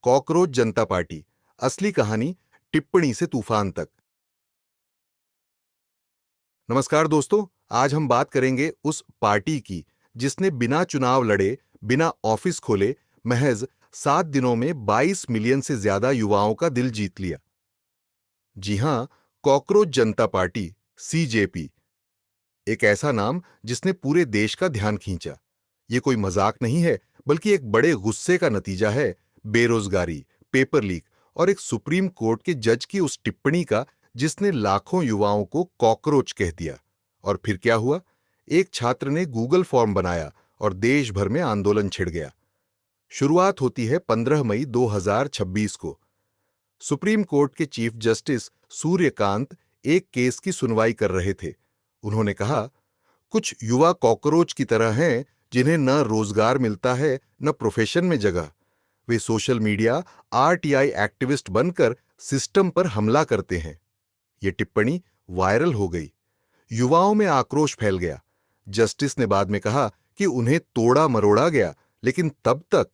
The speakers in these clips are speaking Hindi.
कॉकरोच जनता पार्टी, असली कहानी टिप्पणी से तूफान तक। नमस्कार दोस्तों, आज हम बात करेंगे उस पार्टी की जिसने बिना चुनाव लड़े, बिना ऑफिस खोले, महज 7 दिनों में 22 मिलियन से ज्यादा युवाओं का दिल जीत लिया। जी हां, कॉकरोच जनता पार्टी, सीजेपी। एक ऐसा नाम जिसने पूरे देश का ध्यान खींचा। ये कोई मजाक नहीं है, बल्कि एक बड़े गुस्से का नतीजा है। बेरोजगारी, पेपर लीक और एक सुप्रीम कोर्ट के जज की उस टिप्पणी का जिसने लाखों युवाओं को कॉकरोच कह दिया। और फिर क्या हुआ? एक छात्र ने गूगल फॉर्म बनाया और देश भर में आंदोलन छिड़ गया। शुरुआत होती है 15 मई 2026 को। सुप्रीम कोर्ट के चीफ जस्टिस सूर्यकांत एक केस की सुनवाई कर रहे थे। उन्होंने कहा, कुछ युवा कॉकरोच की तरह हैं जिन्हें न रोजगार मिलता है, न प्रोफेशन में जगह। वे सोशल मीडिया आरटीआई एक्टिविस्ट बनकर सिस्टम पर हमला करते हैं। ये टिप्पणी वायरल हो गई। युवाओं में आक्रोश फैल गया। जस्टिस ने बाद में कहा कि उन्हें तोड़ा मरोड़ा गया, लेकिन तब तक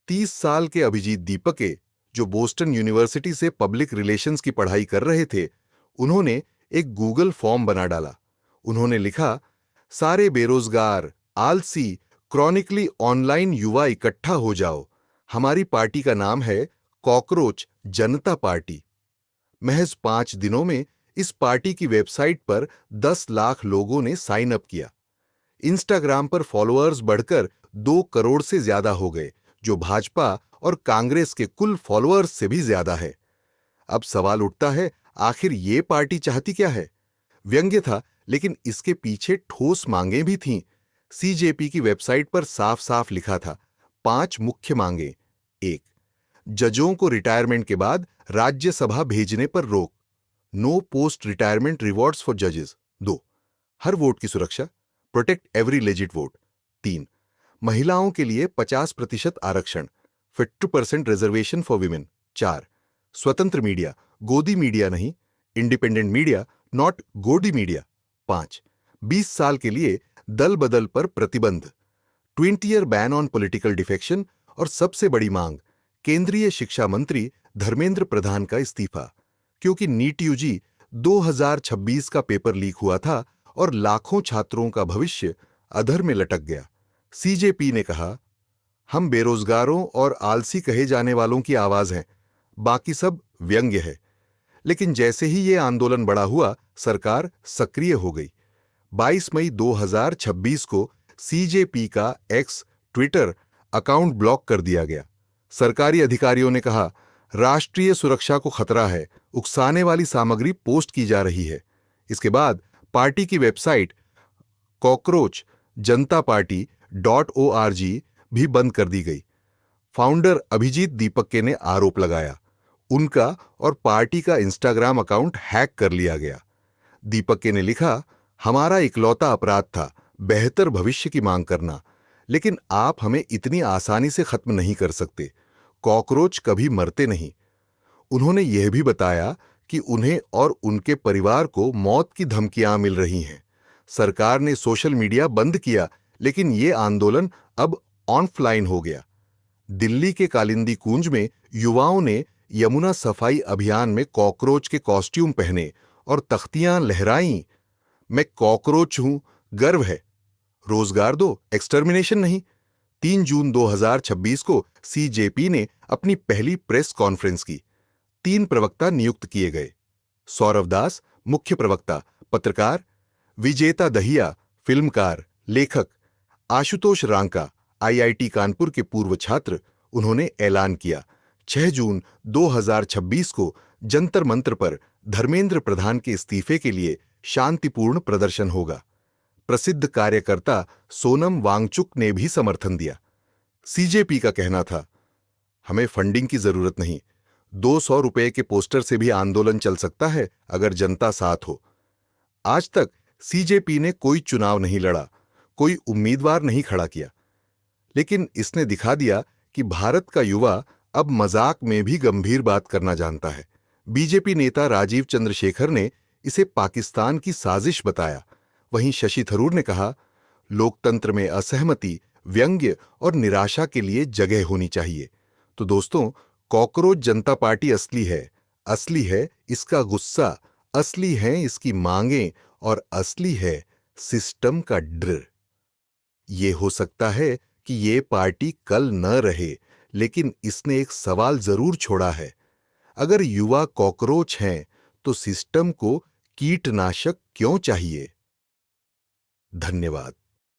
30 साल के अभिजीत दीपके, जो बोस्टन यूनिवर्सिटी से पब्लिक रिलेशंस की पढ़ाई कर रहे थे, उन्होंने एक गूगल फॉर्म बना डाला। उन्होंने लिखा, सारे बेरोजगार, आलसी, क्रॉनिकली ऑनलाइन युवा इकट्ठा हो जाओ। हमारी पार्टी का नाम है कॉकरोच जनता पार्टी। महज 5 दिनों में इस पार्टी की वेबसाइट पर 10 लाख लोगों ने साइन अप किया। इंस्टाग्राम पर फॉलोअर्स बढ़कर 2 करोड़ से ज्यादा हो गए, जो भाजपा और कांग्रेस के कुल फॉलोअर्स से भी ज्यादा है। अब सवाल उठता है, आखिर ये पार्टी चाहती क्या है? व्यंग्य था, लेकिन इसके पीछे ठोस मांगें भी थीं। सीजेपी की वेबसाइट पर साफ साफ लिखा था, 5 मुख्य मांगें। 1. जजों को रिटायरमेंट के बाद राज्यसभा भेजने पर रोक। No post retirement rewards for जजेस। 2. हर वोट की सुरक्षा, प्रोटेक्ट एवरी लेजिट वोट। 3. महिलाओं के लिए 50% आरक्षण, 50% रिजर्वेशन फॉर विमेन। 4. स्वतंत्र मीडिया, गोदी मीडिया नहीं, इंडिपेंडेंट मीडिया, नॉट गोदी मीडिया। 5. 20 साल के लिए दल बदल पर प्रतिबंध, 20-year ban on political defection. और सबसे बड़ी मांग, केंद्रीय शिक्षा मंत्री धर्मेंद्र प्रधान का इस्तीफा, क्योंकि नीट यूजी 2026 का पेपर लीक हुआ था और लाखों छात्रों का भविष्य अधर में लटक गया। सीजेपी ने कहा, हम बेरोजगारों और आलसी कहे जाने वालों की आवाज हैं, बाकी सब व्यंग्य है। लेकिन जैसे ही ये आंदोलन बड़ा हुआ, सरकार सक्रिय हो गई। 22 मई 2026 को सीजेपी का एक्स ट्विटर अकाउंट ब्लॉक कर दिया गया। सरकारी अधिकारियों ने कहा, राष्ट्रीय सुरक्षा को खतरा है, उकसाने वाली सामग्री पोस्ट की जा रही है। इसके बाद पार्टी की वेबसाइट कॉकरोच जनता पार्टी .org भी बंद कर दी गई। फाउंडर अभिजीत दीपके ने आरोप लगाया, उनका और पार्टी का इंस्टाग्राम अकाउंट हैक कर लिया गया। दीपके ने लिखा, हमारा इकलौता अपराध था बेहतर भविष्य की मांग करना, लेकिन आप हमें इतनी आसानी से खत्म नहीं कर सकते। कॉकरोच कभी मरते नहीं। उन्होंने यह भी बताया कि उन्हें और उनके परिवार को मौत की धमकियां मिल रही हैं। सरकार ने सोशल मीडिया बंद किया, लेकिन ये आंदोलन अब ऑनलाइन हो गया। दिल्ली के कालिंदी कुंज में युवाओं ने यमुना सफाई अभियान में कॉकरोच के कॉस्ट्यूम पहने और तख्तियां लहराईं। मैं कॉकरोच हूं, गर्व है। रोजगार दो, एक्सटर्मिनेशन नहीं। 3 जून 2026 को सीजेपी ने अपनी पहली प्रेस कॉन्फ्रेंस की। 3 प्रवक्ता नियुक्त किए गए। सौरव दास मुख्य प्रवक्ता, पत्रकार; विजेता दहिया फिल्मकार, लेखक; आशुतोष रांका आईआईटी कानपुर के पूर्व छात्र। उन्होंने ऐलान किया, 6 जून 2026 को जंतर मंतर पर धर्मेंद्र प्रधान के इस्तीफे के लिए शांतिपूर्ण प्रदर्शन होगा। प्रसिद्ध कार्यकर्ता सोनम वांगचुक ने भी समर्थन दिया। सीजेपी का कहना था, हमें फंडिंग की जरूरत नहीं, 200 रुपए के पोस्टर से भी आंदोलन चल सकता है अगर जनता साथ हो। आज तक सीजेपी ने कोई चुनाव नहीं लड़ा, कोई उम्मीदवार नहीं खड़ा किया, लेकिन इसने दिखा दिया कि भारत का युवा अब मजाक में भी गंभीर बात करना जानता है। बीजेपी नेता राजीव चंद्रशेखर ने इसे पाकिस्तान की साजिश बताया। वहीं शशि थरूर ने कहा, लोकतंत्र में असहमति, व्यंग्य और निराशा के लिए जगह होनी चाहिए। तो दोस्तों, कॉकरोच जनता पार्टी असली है इसका गुस्सा, असली है इसकी मांगें और असली है सिस्टम का डर। ये हो सकता है कि ये पार्टी कल न रहे, लेकिन इसने एक सवाल जरूर छोड़ा है। अगर युवा कॉकरोच हैं, तो सिस्टम को कीटनाशक क्यों चाहिए? धन्यवाद।